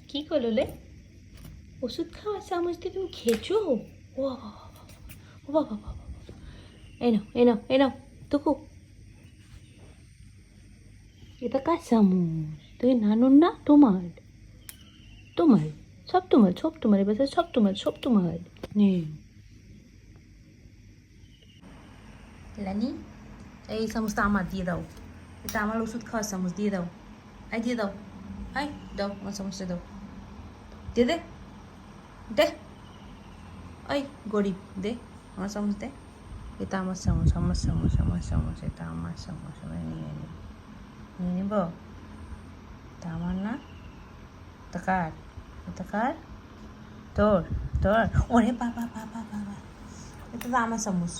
কি করলো লে? ওষুধ খাওয়া চামচ দিয়ে তুমি খেয়েছো? ও বাবা, ও বাবা বাবা, এই নাও এই নাও এই নাও টুকু। এটা কার চামচ? তুই নানুর না? তোমার তোমার সব তোমার, সব তোমার, এবার সব তোমার, সব তোমার। নে লানি, এই চামচটা আমার দিয়ে দাও। এটা আমার ওষুধ খাওয়ার চামচ, দিয়ে দাও। আই দিয়ে দাও, আই দাও আমার চামচটা দাও, দে দে দে। ওই গরিব, দে আমার চামচ দে। এটা আমার চামচ, আমার চামচ, আমার চামচ, এটা আমার চামচ, আমি নিয়ে নিই, নিয়ে নিব। এটা আমার না, এটা কার? এটা কার? তোর? তোর? ওরে বাবা বাবা বাবা, এটা তো আমার চামচ।